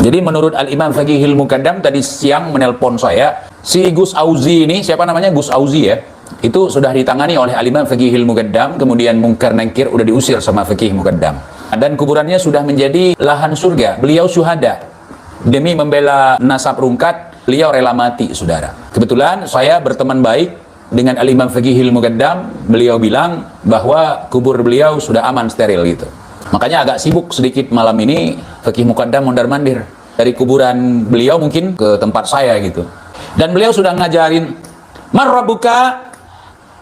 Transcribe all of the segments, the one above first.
Jadi menurut Al-Imam Faqihil Muqaddam tadi siang menelpon saya, si Gus Auzi ini, siapa namanya, Gus Auzi ya, itu sudah ditangani oleh Al-Imam Faqihil Muqaddam, kemudian Munkar Nakir udah diusir sama Faqih Muqaddam. Dan kuburannya sudah menjadi lahan surga. Beliau syuhada. Demi membela nasab rungkat, beliau rela mati, saudara. Kebetulan saya berteman baik dengan Al-Imam Faqihil Muqaddam. Beliau bilang bahwa kubur beliau sudah aman, steril gitu. Makanya agak sibuk sedikit malam ini, Faqih Muqaddam mondar-mandir dari kuburan beliau mungkin ke tempat saya gitu. Dan beliau sudah ngajarin, "Man rabbuka?"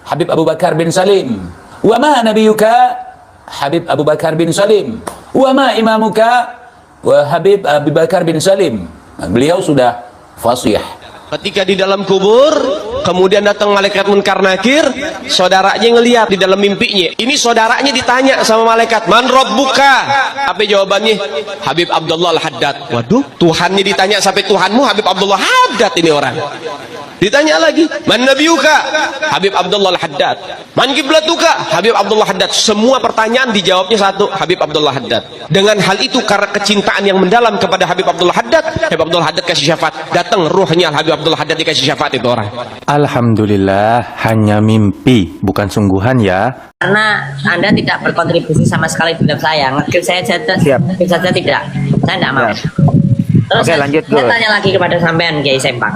Habib Abu Bakar bin Salim. "Wa ma nabiyuka?" Habib Abu Bakar bin Salim. "Wa ma imamuka?" Wa Habib Abu Bakar bin Salim. Nah, beliau sudah fasih. Ketika di dalam kubur, kemudian datang malaikat Munkar Nakir, saudaranya ngelihat di dalam mimpinya. Ini saudaranya ditanya sama malaikat, "Man rabbuka?" Apa jawabannya? "Habib Abdullah Al-Haddad." Waduh, Tuhannya ditanya sampai Tuhanmu Habib Abdullah Haddad ini orang. Ditanya lagi, "Man nabiyuka?" Habib Abdullah Al-Haddad. "Man kiblatuka?" Habib Abdullah Haddad. Semua pertanyaan dijawabnya satu, Habib Abdullah Haddad. Dengan hal itu, karena kecintaan yang mendalam kepada Habib Abdullah Haddad, Habib Abdullah Haddad kasih syafaat. Datang ruhnya Habib Abdullah Haddad dikasih syafaat itu orang. Alhamdulillah, hanya mimpi, bukan sungguhan ya. Karena Anda tidak berkontribusi sama sekali terhadap saya. Ngekil saya saja tidak. Saya tidak mau. Terus Oke, lanjut, saya Gus. tanya lagi kepada sampean, Kiai Sempak.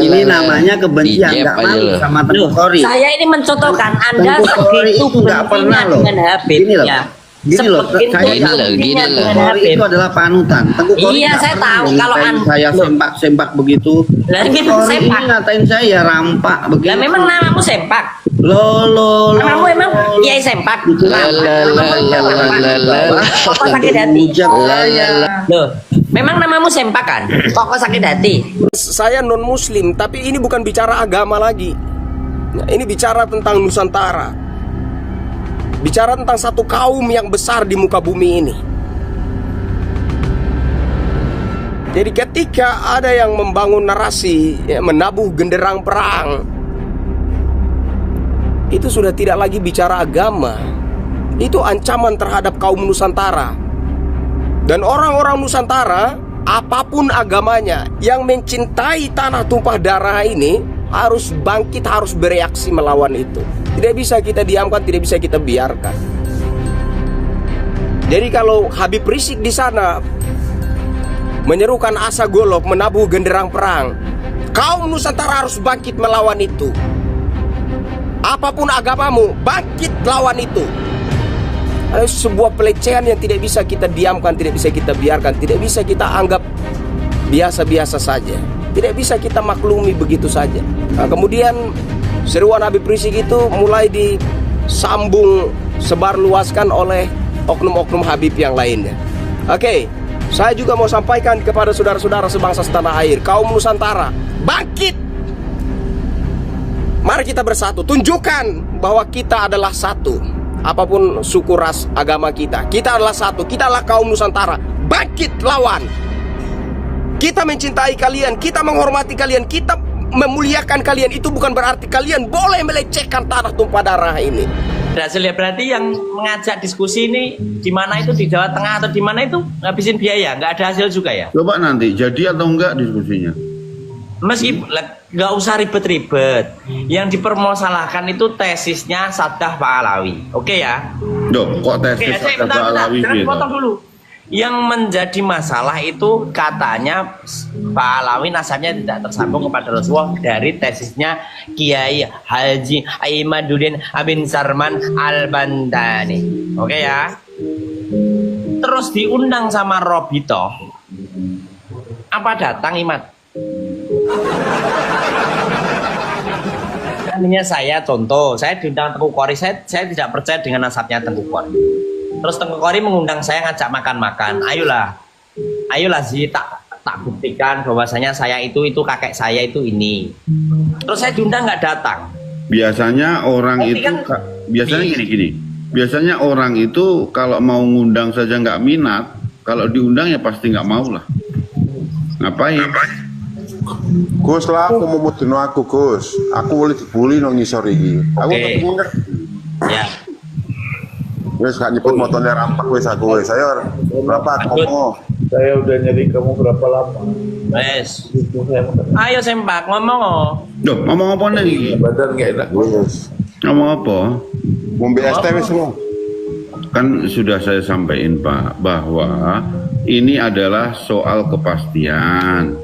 Ini namanya kebencian, nggak malu sama Tengku Khori. Saya ini mencontohkan Anda Tengku Khori segitu itu nggak pernah benci loh. dengan Habib. Gini loh, Ya. gini loh, Sebegitu saya benci dengan Tengku Khori Habib. itu adalah panutan. Tengku Khori Iya, nggak saya pernah tahu. loh Kalau ngatain Anda- saya loh. sempak begitu. Lah, Tengku memang Khori ini sempak. ngatain saya rampak begitu. Lah memang namamu Sempak. Lo. Namamu emang Kiai Sempak. Kok sakit hati? Loh, memang namamu Sempak kan? Kok sakit hati? Saya non muslim, tapi ini bukan bicara agama lagi. Nah, ini bicara tentang Nusantara. Bicara tentang satu kaum yang besar di muka bumi ini. Jadi ketika ada yang membangun narasi, ya, menabuh genderang perang, itu sudah tidak lagi bicara agama. Itu ancaman terhadap kaum Nusantara. Dan orang-orang Nusantara, apapun agamanya, yang mencintai tanah tumpah darah ini harus bangkit, harus bereaksi melawan itu. Tidak bisa kita diamkan, tidak bisa kita biarkan. Jadi kalau Habib Rizik di sana menyerukan asa golok, menabuh genderang perang, kaum Nusantara harus bangkit melawan itu. Apapun agamamu, bangkit lawan itu. Ada sebuah pelecehan yang tidak bisa kita diamkan, tidak bisa kita biarkan, tidak bisa kita anggap biasa-biasa saja, tidak bisa kita maklumi begitu saja. Nah, kemudian seruan Habib Rizik itu mulai disambung, sebarluaskan oleh oknum-oknum Habib yang lainnya. Oke, saya juga mau sampaikan kepada saudara-saudara sebangsa setanah air, kaum Nusantara, bangkit! Mari kita bersatu, tunjukkan bahwa kita adalah satu. Apapun suku, ras, agama kita, kita adalah satu, kita adalah kaum Nusantara. Bangkit lawan. Kita mencintai kalian, kita menghormati kalian, kita memuliakan kalian. Itu bukan berarti kalian boleh melecehkan tanah tumpah darah ini. Berhasil ya, berarti yang mengajak diskusi ini di mana itu, di Jawa Tengah atau di mana itu ngabisin biaya, nggak ada hasil juga ya? Coba nanti jadi atau enggak diskusinya. Meskipun nggak usah ribet-ribet, yang dipermasalahkan itu tesisnya Saddah Pak Alawi, oke ya? Duh, kok tesis ada Pak Alawi jangan gitu? potong dulu. Yang menjadi masalah itu katanya Pak Alawi nasabnya tidak tersambung kepada Rasulullah dari tesisnya Kiai Haji Aimaduddin Abin Sarman Al-Bantani, oke ya? Terus diundang sama Robito, apa datang Imat? Artinya saya contoh, saya diundang Tengku Khori, saya tidak percaya dengan nasabnya Tengku Khori. Terus Tengku Khori mengundang saya ngajak makan-makan. Ayolah sih tak buktikan bahwasanya saya itu kakek saya itu ini. Terus saya diundang nggak datang. Biasanya orang Tapi itu kan biasanya gini. Biasanya orang itu kalau mau ngundang saja nggak minat, kalau diundang ya pasti nggak mau lah. Ngapain? Gus lah, aku mau mudino aku Gus. Aku boleh dibully nang ngisor iki. Aku Oke. ketemu Ya. Wes gak nyebut motornya rampak wes aku wes. Saya berapa komo? Saya udah nyari kamu berapa lama? Wes. Itu saya makan. Ayo sempak ngomong. Loh, ngomong apa nih? Badan gak enak. Wes. Ngomong apa? Mau BST wes semua. Kan sudah saya sampaikan Pak bahwa ini adalah soal kepastian.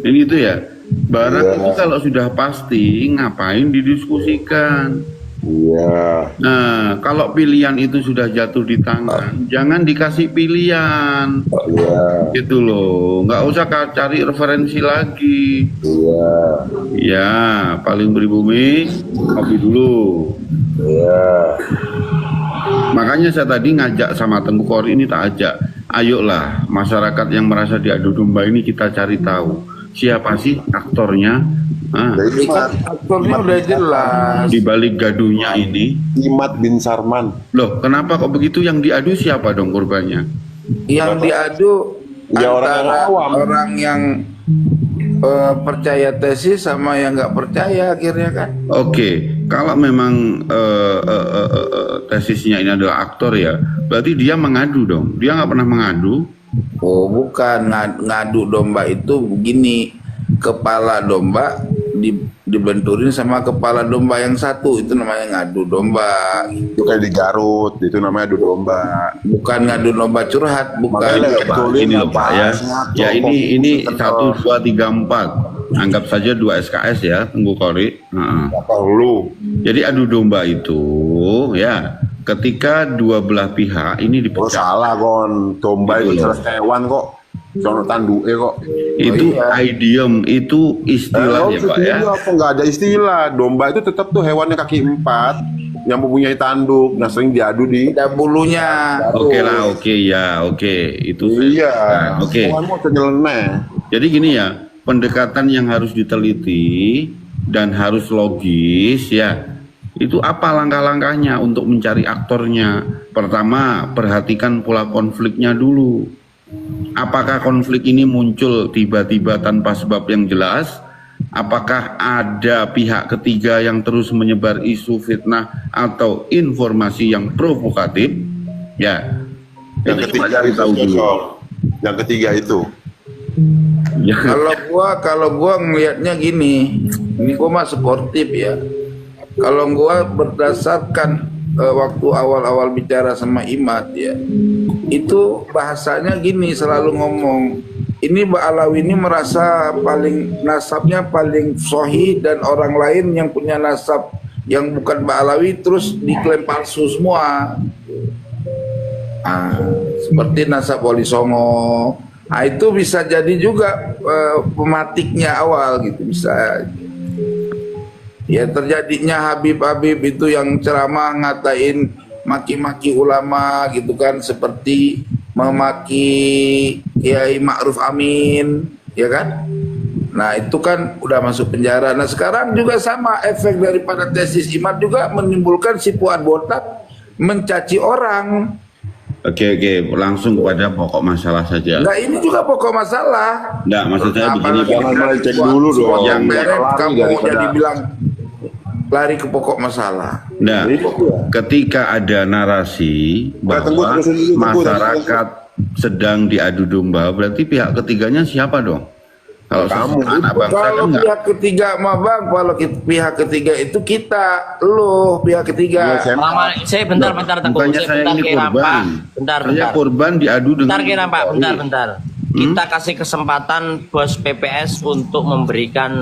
Ini itu ya. Barang itu kalau sudah pasti ngapain didiskusikan? Iya. Nah, kalau pilihan itu sudah jatuh di tangan, jangan dikasih pilihan. Iya. Gitu loh. Nggak usah cari referensi lagi. Iya. Ya, paling pribumi kopi dulu. Iya. Makanya saya tadi ngajak sama Tengku Kori ini tak ajak. Ayolah masyarakat yang merasa diadu domba ini kita cari tahu. Siapa sih aktornya? Jadi Aktornya udah jelas. Di balik gaduhnya ini. Imad bin Sarman. Loh, kenapa kok begitu? Yang diadu siapa dong korbannya? Yang diadu Ya, orang antara yang awam. orang yang percaya tesis sama yang nggak percaya akhirnya kan. Oke, kalau memang tesisnya ini adalah aktor ya, berarti dia mengadu dong. Dia nggak pernah mengadu. Oh bukan, ngadu domba itu begini, kepala domba dibenturin sama kepala domba yang satu, itu namanya ngadu domba. Itu kayak di Garut, itu namanya adu domba. Bukan ngadu domba curhat, bukan. Makanya Pak, betulin ini loh Pak ya. apa, Ya ini kontrol. 1, 2, 3, 4. Anggap saja 2 SKS ya, Tengku Kori. Apa lu? Jadi adu domba itu ya ketika dua belah pihak ini Oh dipecah. salah kon. Domba itu Gitu loh. jelas hewan kok. Sono tanduke kok. Itu iya. idiom, itu istilah ya Pak ya. Apa nggak ada istilah. Domba itu tetap tuh hewannya kaki 4 yang mempunyai tanduk. Nah sering diadu di. Ada bulunya. Oke lah, oke ya, oke. Itu Iya. Nah, oke. Hewanmu nyeleneh. Jadi gini ya, pendekatan yang harus diteliti dan harus logis ya. Itu apa langkah-langkahnya untuk mencari aktornya? Pertama, perhatikan pola konfliknya dulu. Apakah konflik ini muncul tiba-tiba tanpa sebab yang jelas? Apakah ada pihak ketiga yang terus menyebar isu fitnah atau informasi yang provokatif? Ya. Yang Itu ketiga cari itu tahu dulu. Sol. Yang ketiga itu. Ya. Kalau gua ngelihatnya gini, ini gua mah sportif ya. Kalau gua berdasarkan waktu awal-awal bicara sama Imad ya, itu bahasanya gini, selalu ngomong ini Mbak Alawi ini merasa paling nasabnya paling sahih dan orang lain yang punya nasab yang bukan Mbak Alawi terus diklaim palsu semua. Seperti nasab Wali Songo. Nah, itu bisa jadi juga pematiknya awal gitu, bisa. Ya terjadinya Habib-Habib itu yang ceramah ngatain maki-maki ulama gitu kan, seperti memaki Kiai Ma'ruf Amin, ya kan? Nah itu kan udah masuk penjara. Nah sekarang juga sama, efek daripada tesis Imad juga menimbulkan si Fuad Botak mencaci orang. Oke, langsung kepada pokok masalah saja. Nah ini juga pokok masalah. Enggak, maksud saya begini Apalagi Pak. Jangan cek dulu dong. Yang beret lari kamu daripada- jadi bilang lari ke pokok masalah. Nah, ketika ada narasi Tunggu, bahwa tunggu. masyarakat sedang diadu domba, berarti pihak ketiganya siapa dong? Kalau Kamu. sesama anak bangsa kan Kalau enggak. pihak ketiga mah bang, kalau pihak ketiga itu kita, lo pihak ketiga. Saya bentar Tengku. Bukannya Saya saya bentar ini kira Pak. korban. Bentar. Saya korban diadu dengan. Bentar kira Pak, bentar. Kita kasih kesempatan bos PPS untuk memberikan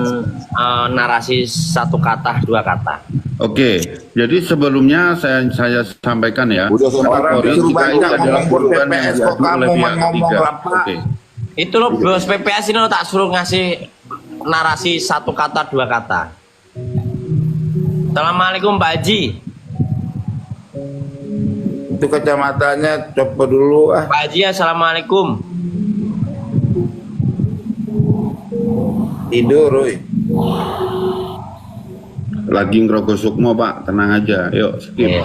narasi satu kata, dua kata. Oke, jadi sebelumnya saya sampaikan ya. Udah saya Orang Polri disuruh kita banyak ini adalah ngomong korban yang PPS, kok diadu oleh kamu pihak ngomong ketiga. apa? Oke. Itu loh bos PPS ini lo tak suruh ngasih narasi satu kata, dua kata. Assalamualaikum Pak Haji. Itu kacamatanya copot dulu ah. Pak Haji, assalamualaikum. Tidur, Roy. Lagi ngerogoh sukmo Pak, tenang aja. Yuk skip. Iya.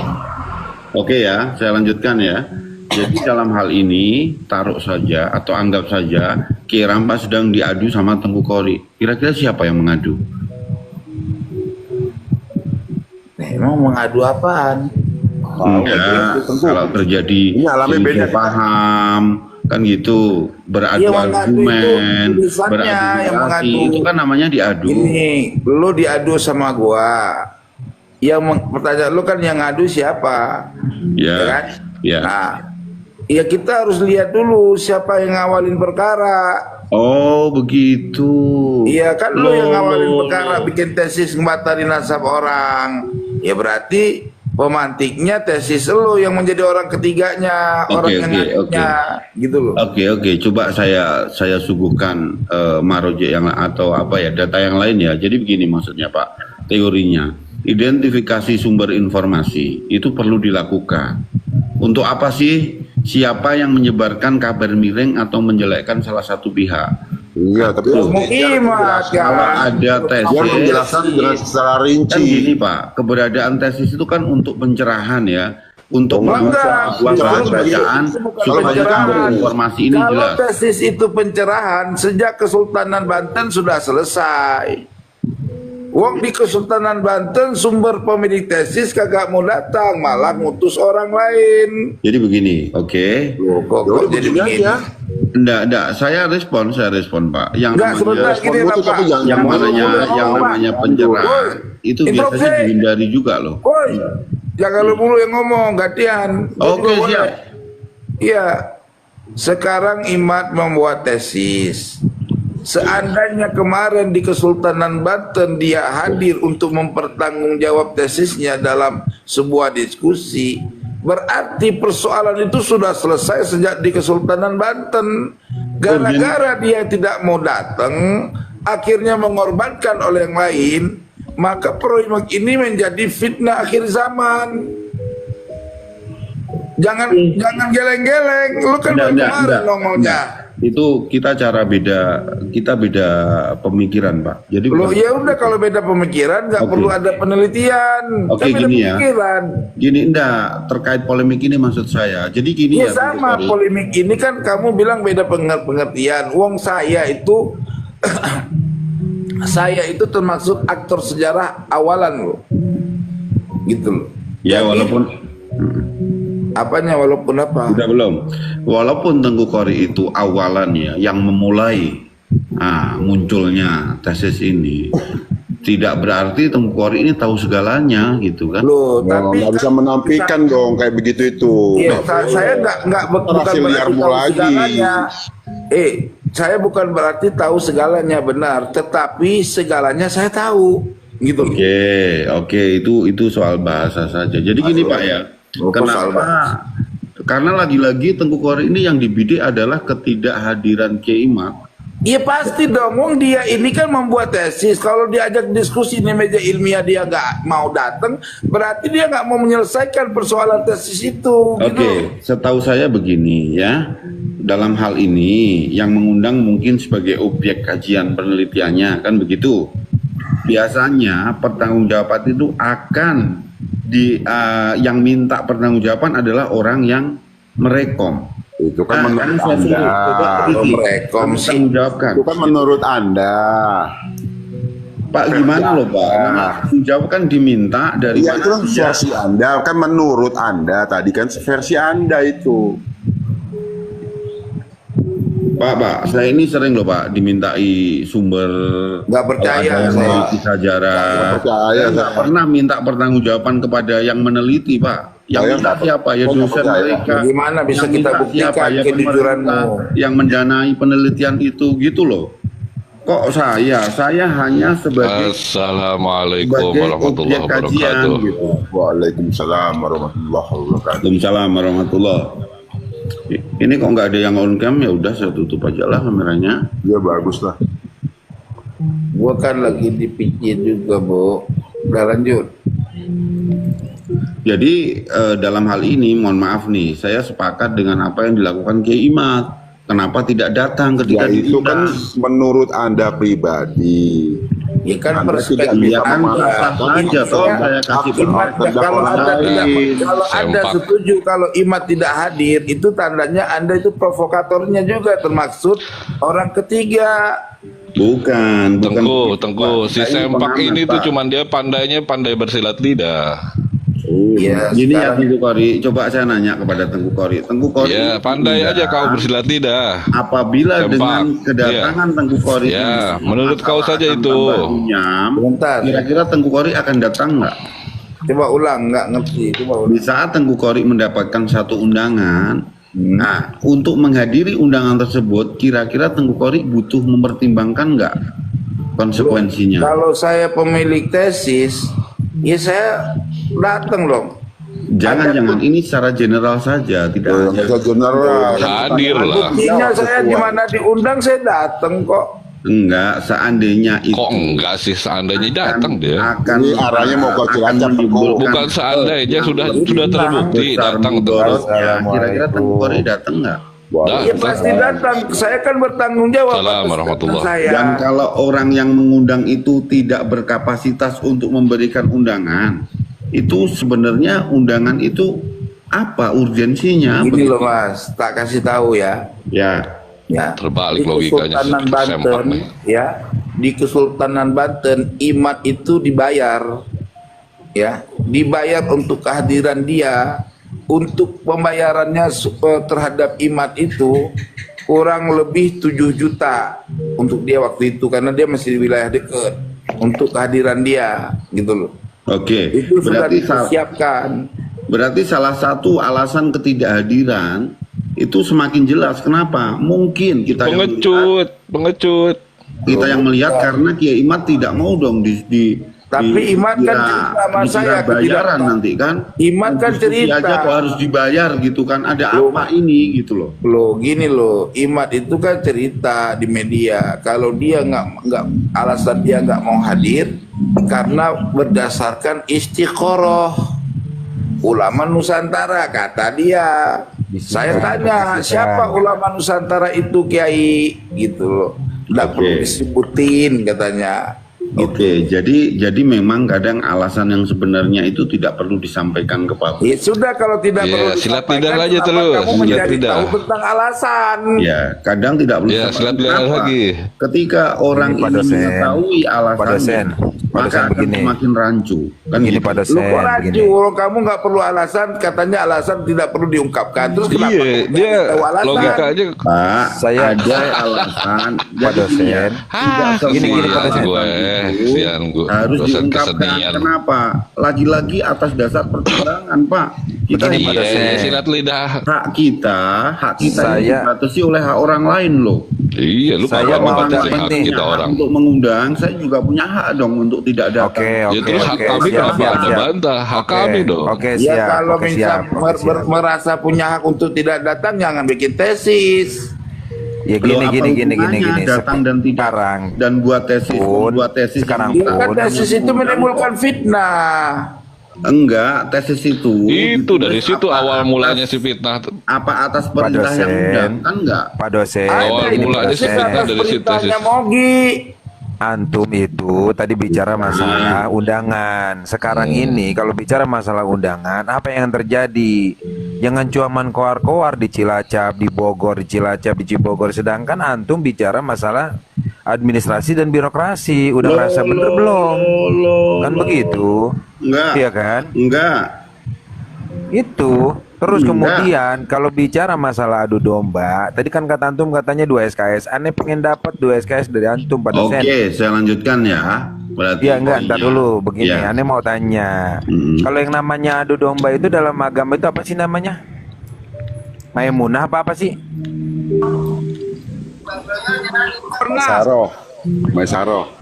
Oke ya, saya lanjutkan ya. Jadi dalam hal ini taruh saja atau anggap saja Ki Rampa sedang diadu sama Tengku Kori. Kira-kira siapa yang mengadu? Emang mengadu apaan? Enggak, kalau terjadi Ini alamnya beda. selisih paham kan gitu, beradu Yang mengadu argumen, itu tulisannya yang berargumentasi, mengadu. itu kan namanya diadu. Ini lu diadu sama gua. Pertanyaan lu kan yang ngadu siapa? Ya, kan? ya. Nah, ya kita harus lihat dulu siapa yang ngawalin perkara. Oh begitu. Iya kan lu yang ngawalin Loh. perkara, bikin tesis ngebatalin nasab orang. Ya berarti pemantiknya tesis lu yang menjadi orang ketiganya, Oke, orang yang oke, ngadunya, gitu loh. Oke, coba saya suguhkan marojek yang atau apa ya, data yang lain ya. Jadi begini maksudnya Pak, teorinya. Identifikasi sumber informasi itu perlu dilakukan. Untuk apa sih? Siapa yang menyebarkan kabar miring atau menjelekkan salah satu pihak? Iya, tapi Mau imat ya. Kalau ada dia tesis, menjelaskan dengan secara kan rinci. gini Pak, keberadaan tesis itu kan untuk pencerahan ya, untuk Enggak, bahan justru bacaan itu bukan supaya pencerahan. sumber informasi ini Kalau jelas. tesis itu pencerahan, sejak Kesultanan Banten sudah selesai. Wong di Kesultanan Banten sumber pemilik tesis kagak mau datang, malah ngutus orang lain. Jadi begini, oke? Loh, kok jadi begini? Enggak, saya respon Pak. Yang Enggak, sebentar respon gini itu, Bapak. tapi jangan- yang namanya pencerahan Woi, itu interupsi. biasanya dihindari juga loh. Woi, jangan lu mulu yang ngomong, gantian. Gua Oke, juga boleh. siap. Iya, sekarang Imat membuat tesis. Seandainya kemarin di Kesultanan Banten dia hadir untuk mempertanggungjawab tesisnya dalam sebuah diskusi, berarti persoalan itu sudah selesai sejak di Kesultanan Banten. Gara-gara dia tidak mau datang, akhirnya mengorbankan oleh yang lain, maka proyek ini menjadi fitnah akhir zaman. Jangan geleng-geleng, lu kan baru kemarin ngomongnya. Itu kita beda pemikiran Pak. Jadi Loh ya udah, kalau beda pemikiran nggak Oke. perlu ada penelitian. Oke, Kan beda gini ya. pemikiran. Gini enggak, terkait polemik ini maksud saya. Jadi gini Ya ya. sama, Bung Tori. polemik ini kan kamu bilang beda pengertian. Wong saya itu saya itu termasuk aktor sejarah awalan loh. Gitu loh. Ya Jadi, walaupun apanya walaupun apa? Udah belum. Walaupun Tengku Kori itu awalannya yang memulai munculnya tesis ini, tidak berarti Tengku Kori ini tahu segalanya gitu kan? Loh, Oh, tapi nggak bisa menampilkan dong kayak begitu itu. Iya, saya nggak bukan Rahasia berarti liarmu tahu lagi. segalanya. Saya bukan berarti tahu segalanya benar, tetapi segalanya saya tahu, gitu loh. Oke, itu soal bahasa saja. Jadi gini Pak ya, soal bahasa. karena lagi-lagi Tengku Kori ini yang dibidik adalah ketidakhadiran Kiai Imat. Iya pasti dong, wong dia ini kan membuat tesis. Kalau diajak diskusi di meja ilmiah dia nggak mau datang, berarti dia nggak mau menyelesaikan persoalan tesis itu. Gitu. Oke, setahu saya begini ya, dalam hal ini yang mengundang mungkin sebagai objek kajian penelitiannya kan begitu. Biasanya pertanggungjawaban itu akan yang minta pertanggungjawaban adalah orang yang merekom. Itu kan menurut saya suruh, coba Anda. teliti. merekom sih. Pertanggungjawabkan. Itu kan menurut Anda. Pak gimana loh Pak? Tanggung jawab kan diminta dari Iya, itu kan dia. versi Anda. Kan menurut Anda. Tadi kan versi Anda itu. Pak, saya ini sering loh Pak dimintai sumber. Nggak percaya kalau ada yang saya. meneliti sejarah. Nggak percaya Saya nggak saya. pernah minta pertanggungjawaban kepada yang meneliti Pak. Yang Saya minta nggak siapa? Ya nggak dosen percaya. mereka. Bagaimana bisa Yang kita minta buktikan siapa? Ya kejujuranmu? pemerintah yang mendanai penelitian itu gitu loh. Kok saya hanya sebagai Assalamualaikum objek warahmatullahi kajian wabarakatuh. gitu. Waalaikumsalam warahmatullahi wabarakatuh. Waalaikumsalam warahmatullahi. Ini kok nggak ada yang on cam, ya udah saya tutup aja lah kameranya. Ya bagus lah. Gua kan lagi dipikir juga, Bu. Udah lanjut. Jadi dalam hal ini mohon maaf nih, saya sepakat dengan apa yang dilakukan Kiai Imat. Kenapa tidak datang ketika Ya itu kan diundang? menurut Anda pribadi. Ya kan Anda perspektif tidak bisa kan Anda. sah saja toh saya kasih Imat, pendapat kalau orang Anda tidak, lain. kalau Anda Sempak. setuju kalau Imat tidak hadir, itu tandanya Anda itu provokatornya juga, termaksud orang ketiga. Bukan Tengku, begitu, Tengku, Pak. si Saya Sempak pengamat, ini tuh Pak. cuman dia pandai bersilat lidah. Ya, Gini ya sekarang Tengku Kori, coba saya nanya kepada Tengku Kori. Tengku Kori, Ya, pandai aja kau bersilat lidah. apabila Sempak. dengan kedatangan Tengku Kori Ya, ini, menurut kau masalah saja akan itu. tambah runyam, Bentar. kira-kira Tengku Kori akan datang nggak? coba ulang, nggak ngerti. Coba Di ulang. saat Tengku Kori mendapatkan satu undangan, nah untuk menghadiri undangan tersebut, kira-kira Tengku Kori butuh mempertimbangkan nggak konsekuensinya? Kalau saya pemilik tesis, ya saya datang dong. Jangan, ini secara general saja, tidak hanya Masa general. Hadir lah. Buktinya saya di mana diundang saya datang kok. enggak. Seandainya itu Kok enggak sih seandainya datang dia? akan Ini arahnya mau ke Cilacap, akan menimbulkan Bukan seandainya sudah terbukti besar datang tuh. mudorotnya. Kira-kira Tengku Kori datang nggak? Ya pasti datang. Saya kan bertanggung jawab. Salam atas warahmatullah. saya. Dan kalau orang yang mengundang itu tidak berkapasitas untuk memberikan undangan, itu sebenarnya undangan itu apa urgensinya? Ini loh Mas, tak kasih tahu ya. Ya, Ya. Terbalik Di logikanya, Kesultanan sempak Banten, nih. ya. Di Kesultanan Banten, imat itu dibayar, ya, dibayar untuk kehadiran dia. Untuk pembayarannya terhadap imat itu kurang lebih 7 juta untuk dia waktu itu karena dia masih di wilayah dekat untuk kehadiran dia, gitu loh. oke. Itu sudah Berarti dipersiapkan. berarti salah satu alasan ketidakhadiran itu semakin jelas. Kenapa? Mungkin kita Pengecut. yang melihat karena Kiai Imad tidak mau dong Tapi Imad kan cerita sama saya, bayaran ketidak- nanti kan. Imad kan Diskusi cerita. aja kok harus dibayar gitu kan. Ada apa ini gitu loh. Loh gini loh, Imad itu kan cerita di media kalau dia nggak alasan dia nggak mau hadir karena berdasarkan istiqoroh ulama Nusantara kata dia. Saya tanya siapa ulama Nusantara itu Kiai gitu loh, nggak Oke. perlu disebutin katanya. Oke, jadi memang kadang alasan yang sebenarnya itu tidak perlu disampaikan ke publik. Ya sudah kalau tidak Iya, perlu silat disampaikan, lidah aja kenapa terus, kamu silat mencari lidah. tahu tentang alasan? Ya, kadang tidak perlu Ya, disampaikan. silat lidah Kenapa? lagi. Ketika orang Ini Pak ingin dosen. mengetahui Pak alasannya, dosen. Pak maka dosen akan begini. semakin rancu. Kan Begini gitu. Pak Lu dosen, kok begini. rancu? Kamu nggak perlu alasan, katanya alasan tidak perlu diungkapkan. Terus kenapa? Iya, kamu dia nggak tahu alasan? logika aja. Pak, Saya- ada alasan. Pak Jadi gini ya, dosen. tidak semua gini, Pak alasan dosen. Gue, itu sian gue, harus dosen diungkapkan. kesenian. Kenapa? Lagi-lagi atas dasar pertimbangan, Pak. Kita Begini, Pak Iya, dosen. iya, silat lidah. hak kita ini Saya- dibatasi oleh hak orang lain loh. Iya, lu Saya apa mau membatasi ngomong hak nih. kita Hak orang. untuk mengundang, saya juga punya hak dong untuk tidak datang. Oke, Ya oke, terus hak oke, kami siap, kenapa siap, Anda siap. bantah? Hak Oke, kami dong. Oke, Ya siap. kalau Oke, siap. merasa punya hak untuk tidak datang, jangan bikin tesis. Ya Loh, gini, apa gini, gini, gini, hubungannya gini. datang dan tidak Sekarang, dan buat tesis, Pun, buat tesis sekarang yang Ya kan pun. tesis itu menimbulkan fitnah. enggak, tesis itu Itu dari ditulis situ apa awal atas- mulanya si fitnah. apa atas perintah yang dosen. undang kan enggak. Pak dosen, Awal Ada ini mulanya tesis sih fitnah atas dari situ, perintahnya tesis. Mogi. antum itu tadi bicara masalah undangan. Sekarang ini kalau bicara masalah undangan, apa yang terjadi? Jangan cuman koar-koar di Cilacap, di Bogor, di Cilacap, di Cibogor. Sedangkan antum bicara masalah administrasi dan birokrasi. Udah merasa bener belum? Kan begitu? Enggak. Iya kan? Enggak. Itu. Terus Enggak. kemudian kalau bicara masalah adu domba, tadi kan kata antum katanya 2 SKS. Aneh pengen dapat 2 SKS dari antum pada Oke, saya lanjutkan ya. Berarti Ya enggak, ntar poinnya. dulu begini. Ya. Aneh mau tanya. Kalau yang namanya adu domba itu dalam agama itu apa sih namanya? Maimunah apa sih? Maisaro.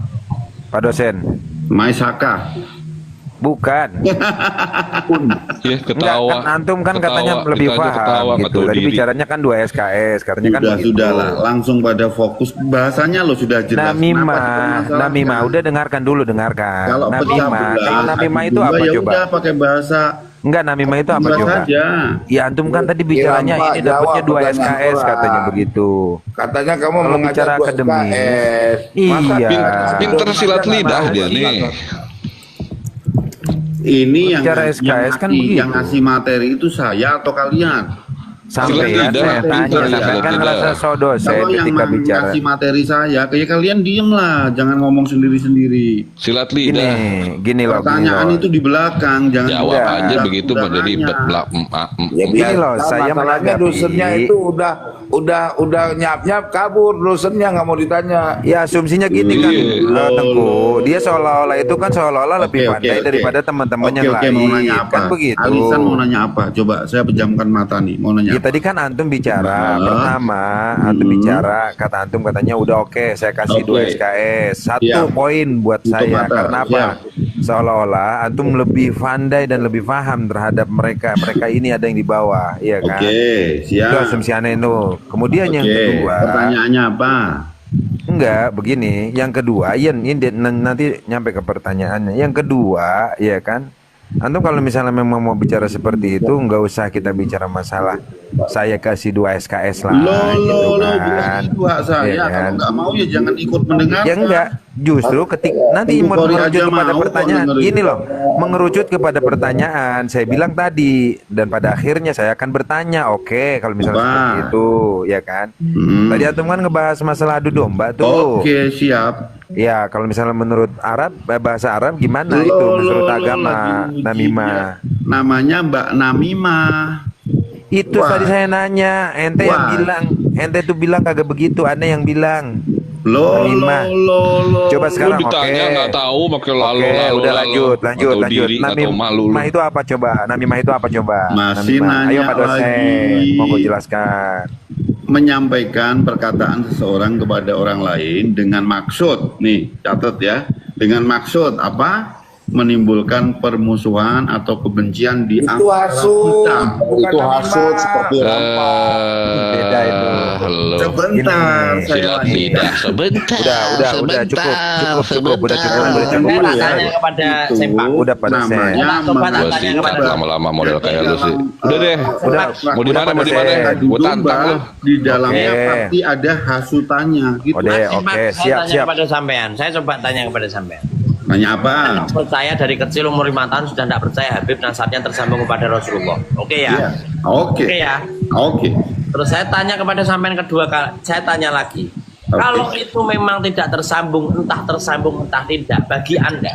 Pak dosen. Maisaka. Bukan. Ya Enggak, ketawa. kan antum kan Ketawa, katanya lebih kita aja paham ketawa, nggak gitu. tahu Tadi diri. bicaranya kan 2 SKS, katanya kan Sudah, begitu. sudah lah. Langsung pada fokus. Bahasanya lo sudah jelas. Kenapa dipermasalahkan? Namimah, udah dengarkan dulu, dengarkan. Kalau pecah Namimah, belah, kalau namimah itu adu apa domba, ya coba? udah pakai bahasa Enggak, namimah itu apa Bahasa coba? saja. Ya antum kan tadi bicaranya Pak, ini dapatnya jawab 2 pertanyaan SKS orang. katanya begitu. Katanya kamu Kalau mengajak bicara gua akademis, SKS. iya. Masa Pinter silat jangan lidah mau dia silat. nih. ini yang Bicara SKS kan begitu. yang ngasih materi itu saya atau kalian? Sampai Silat lidah, saya tanya, pintar ya, sampai silat kan lidah. ngerasa sodo saya Kalau yang ketika bicara. ngasih materi saya, kayak kalian diem lah, jangan ngomong sendiri-sendiri. Silat Gini, lidah. gini loh, gini Pertanyaan loh. itu di belakang, jangan Jawab Enggak. aja udah- begitu udah menjadi nanya. Ya Gini biasa, loh, saya masalahnya menanggapi. dosennya itu udah nyap-nyap kabur, dosennya nggak mau ditanya. Ya asumsinya gini kan, Iya. Tengku, dia seolah-olah itu kan seolah-olah lebih Oke, pandai oke. daripada teman-teman Oke, yang oke, lain. mau nanya apa? Kan begitu. Alisan mau nanya apa? Coba saya pejamkan mata nih, mau nanya Ya apa? tadi kan antum bicara pertama, antum Hmm. bicara kata antum katanya udah oke, saya kasih 2 Oke. SKS. Satu Siap. poin buat Tutup saya mata. karena apa? Siap. Seolah-olah antum lebih pandai dan lebih paham terhadap mereka. Mereka ini ada yang di bawah, iya kan? Oke, Itu siap. asumsi aneh itu. Kemudian yang Oke, kedua, pertanyaannya apa? enggak begini. Yang kedua, ini nanti nyampe ke pertanyaannya. Yang kedua, ya kan? Antum kalau misalnya memang mau bicara seperti itu, nggak usah kita bicara masalah saya kasih 2 SKS lah, gitu kan? Dua saya Iya kalau kan? nggak mau ya jangan ikut mendengar. Ya enggak, justru nanti Ibu Kori mengerucut aja kepada mau kok pertanyaan. dengerin. Gini loh, mengerucut kepada pertanyaan. Saya bilang tadi dan pada akhirnya saya akan bertanya. Oke, kalau misalnya Apa? seperti itu, ya kan? Hmm. Tadi antum kan ngebahas masalah adu domba tuh. Oke, siap. Ya, kalau misalnya menurut Arab, bahasa Arab gimana itu menurut agama lagi namimah? namanya Mbak Namimah. Itu Wah. tadi saya nanya, ente yang Wah. bilang, ente tuh bilang kagak begitu, aneh yang bilang. Lo Namimah. Coba Lu sekarang ditanya oke. nggak tahu pakai lalu Oke, lalu. udah lanjut. Atau diri atau malu. lu. Namimah itu apa coba? Namimah itu apa coba? Masih Namimah. Ayo nanya Pak dosen, lagi. monggo jelaskan. Menyampaikan perkataan seseorang kepada orang lain dengan maksud, nih catat ya, dengan maksud apa? Menimbulkan permusuhan atau kebencian di Itu antara hasut, kita. bukan Itu hasut namimah. seperti rampau. Beda itu. Halo. Sebentar, Ini, saya Silat lagi. lidah sebentar. Udah cukup, udah cukup. Saya tak ya. tanya kepada Itu Sempak. Udah pada namanya saya. Coba Gua tanya sih kepada- lama-lama model kayak lu sih. Udah deh. Udah. Mau di mana? Mau di mana? Udah, Gua tantang lu. Di dalamnya Oke. pasti ada hasutannya gitu. Oke, Sempak, oke, saya siap, tanya siap. kepada sampean. Saya coba tanya kepada sampean. Nanya apa? Percaya dari kecil umur 5 tahun sudah tidak percaya Habib nasabnya tersambung kepada Rasulullah. Oke ya? Iya. Oke. Oke ya? Oke. Terus saya tanya kepada sampean kedua kali, saya tanya lagi. Oke. Kalau itu memang tidak tersambung, entah tidak, bagi Anda,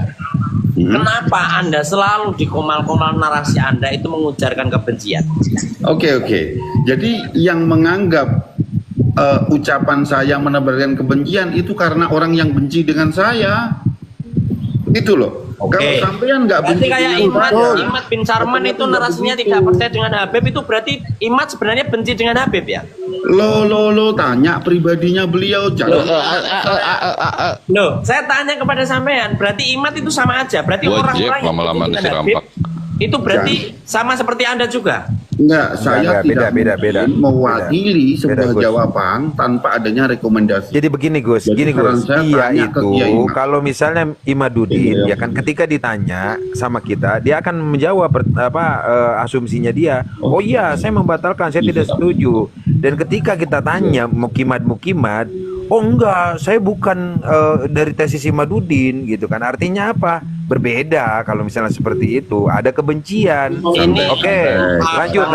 kenapa Anda selalu di komal-komal narasi Anda itu mengujarkan kebencian? Oke, oke. Jadi yang menganggap ucapan saya menebarkan kebencian itu karena orang yang benci dengan saya. Itu loh. Oke. Kalau sampean nggak Berarti benci kayak dengan saya, Imad bin Sarman itu narasinya tidak percaya dengan Habib, itu berarti Imad sebenarnya benci dengan Habib ya? lo tanya pribadinya beliau jangan. Loh, saya tanya kepada sampean, berarti Imad itu sama aja. Berarti Gua orang-orang Jack yang lama-lama benci si dengan Habib, rampak. itu berarti sama seperti Anda juga. Enggak, saya Enggak, tidak beda. mungkin mewakili Beda, sebuah Gus. jawaban tanpa adanya rekomendasi. Jadi begini Gus, Jadi gini sekarang Gus, saya dia tanya ke itu Kiai Imad. kalau misalnya Imaduddin, Iya. ya kan ketika ditanya sama kita, dia akan menjawab asumsinya dia. Oh iya, saya membatalkan, saya tidak setuju. Dan ketika kita tanya mukimat, oh enggak, saya bukan dari tesis Imaduddin gitu kan. Artinya apa? Berbeda kalau misalnya seperti itu, ada kebencian. Ini Oke, lanjut.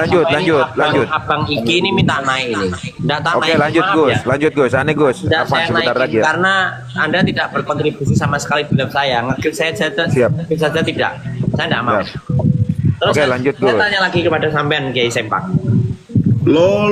Abang Iki ini minta naik ini. Nggak tak Oke, naik, lanjut maaf Gus, ya. lanjut Gus, aneh Gus. Tidak Apa saya sebentar naikin lagi ya? karena Anda tidak berkontribusi sama sekali dalam saya. Ngeklik saya saja, Siap. ngeklik saja tidak. Saya tidak mau. Siap. Terus Oke, lanjut, saya Gus. tanya lagi kepada sampean Kiai Sempak. Lo.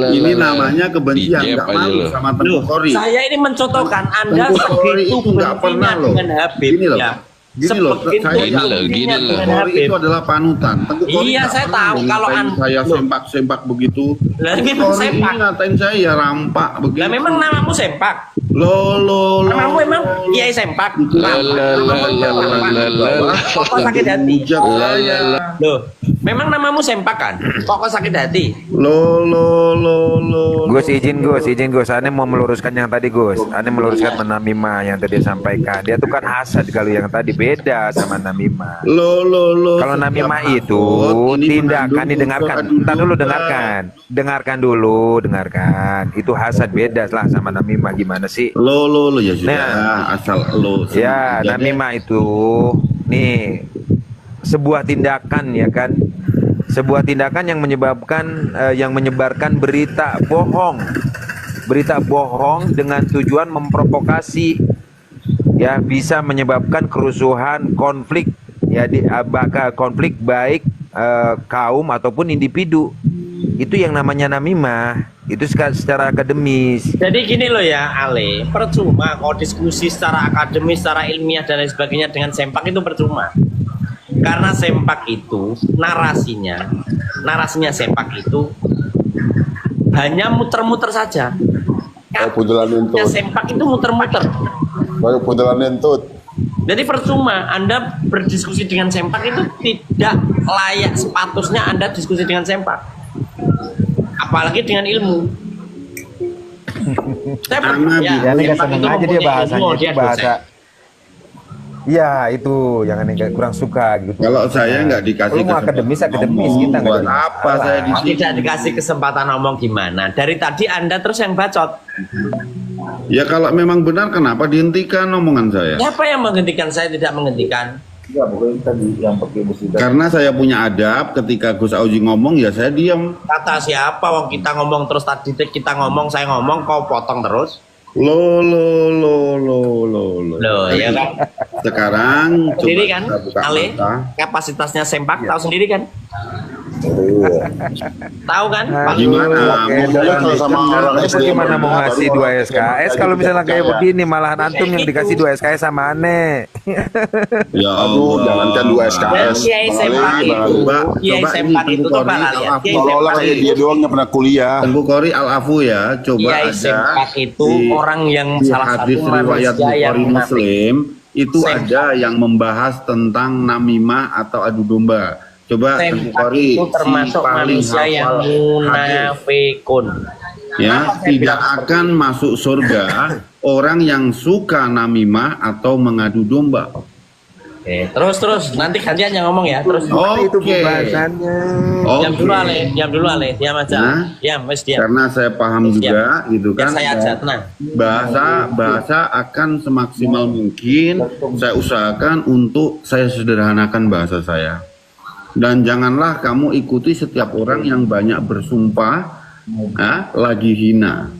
Ini namanya kebencian, Ijeb nggak aja malu lo. sama Tengku Kori. Saya ini mencontohkan Anda Tengku Kori segitu itu nggak pernah bencinya loh. dengan Habib. Gini loh. Ya. Gini loh, Sebegitu saya Gini loh, bencinya gini loh. dengan Kori Habib. itu adalah panutan. Tengku Kori Iya, nggak saya pernah tahu loh kalau ngatain saya Loh. sempak begitu. Lah, Tengku memang Kori ini sempak. ngatain saya rampak begitu. Lah memang namamu Sempak. Lo. Namamu memang Kiai Sempak. Kok sakit hati? Hujat saya. Loh, memang namamu Sempak kan? Kok sakit hati? Lo. Gus izin Gus, Ane mau meluruskan yang tadi Gus. Ane meluruskan Namimah yang tadi sampaikan. Dia tuh kan hasad, kalau yang tadi beda sama Namimah. Lo. Kalau Namimah itu tindakan didengarkan. Entar dulu dengarkan dulu. Itu hasad beda lah sama Namimah, gimana sih? Lo ya sudah Nah. asal lo. Ya, Jadi, Namimah itu nih sebuah tindakan ya kan, sebuah tindakan yang menyebarkan berita bohong dengan tujuan memprovokasi, ya, bisa menyebabkan kerusuhan, konflik, ya, konflik baik kaum ataupun individu. Itu yang namanya namimah. Itu secara akademis. Jadi gini loh ya Ale, percuma kalau diskusi secara akademis, secara ilmiah dan lain sebagainya dengan Sempak itu percuma. Karena Sempak itu narasinya Sempak itu hanya muter-muter saja. Pundelan entut. Sempak itu muter-muter. Baru pundelan entut. Jadi percuma Anda berdiskusi dengan Sempak itu tidak layak sepatutnya Anda diskusi dengan Sempak. Apalagi dengan ilmu. Karena Ya, ini Sempak seneng itu aja dia mempunyai bahasanya, ilmu, itu dia bahasa. dosen. Ya itu yang aneh kurang suka gitu. Kalau saya nggak dikasih Kalau mau akademis ngomong, kita nggak buat ada apa masalah. saya di sini? Tidak dikasih kesempatan ngomong gimana? Dari tadi Anda terus yang bacot. Ya kalau memang benar kenapa dihentikan omongan saya? Siapa yang menghentikan? Saya tidak menghentikan. Karena saya punya adab, ketika Gus Auzi ngomong ya saya diam. Kata siapa? Wong kita ngomong terus tadi kita ngomong, saya ngomong, kau potong terus. Loh. Loh, ya kan? Sekarang coba Sendiri kan, kita buka Ale? mata. Kapasitasnya Sempak tahu sendiri kan? Tahu kan? Pak? Gimana? Bedanya kalau sama orang Terus SD gimana mau baru ngasih orang 2 SKS kalau misalnya kayak begini, malahan antum yang dikasih 2 SKS sama aneh. Ya Aduh, Allah. jangankan 2 SKS. Dan Kiai Sempak itu, Coba Kiai ini Sempak itu Tengku coba Kori, lah lihat. Al-Afu. Kiai Seolah-olah Sempak kayak dia doang yang pernah kuliah. Tengku Kori Al-Afu ya, coba Kiai ada Sempak itu di- orang yang di salah satu hadis riwayat manusia yang Bukhari munafik. Muslim itu Sempak. ada yang membahas tentang namimah atau adu domba. Coba Tengku Sempak Kori itu si termasuk paling manusia yang hafal hadis. munafikun. Ya, Kenapa saya tidak bilang akan masuk surga orang yang suka namimah atau mengadu domba. Oke, terus nanti gantian yang ngomong ya, terus. Itu Oke. pembahasannya. Diam dulu Ale, diam aja. Nah, Diam, wes diam. Karena saya paham Diam. juga gitu Biar kan. saya aja, tenang. Bahasa akan semaksimal mungkin saya usahakan untuk saya sederhanakan bahasa saya. Dan janganlah kamu ikuti setiap orang yang banyak bersumpah lagi hina,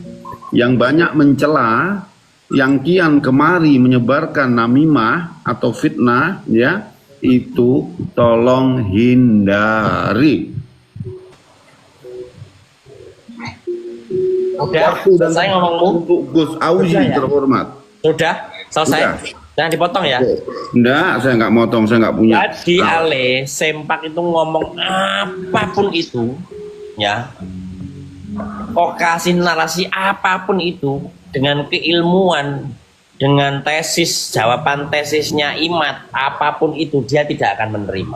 yang banyak mencela, yang kian kemari menyebarkan namimah atau fitnah, ya, itu tolong hindari. Udah, selesai ngomongmu. Untuk Gus Auzi Udah ya? terhormat. Sudah, selesai. Sudah. Jangan dipotong ya. Enggak, saya nggak motong, saya nggak punya. Jadi Ale, Sempak itu ngomong apapun itu, ya. Kok kasih narasi apapun itu dengan keilmuan, dengan tesis, jawaban tesisnya Imat, apapun itu dia tidak akan menerima.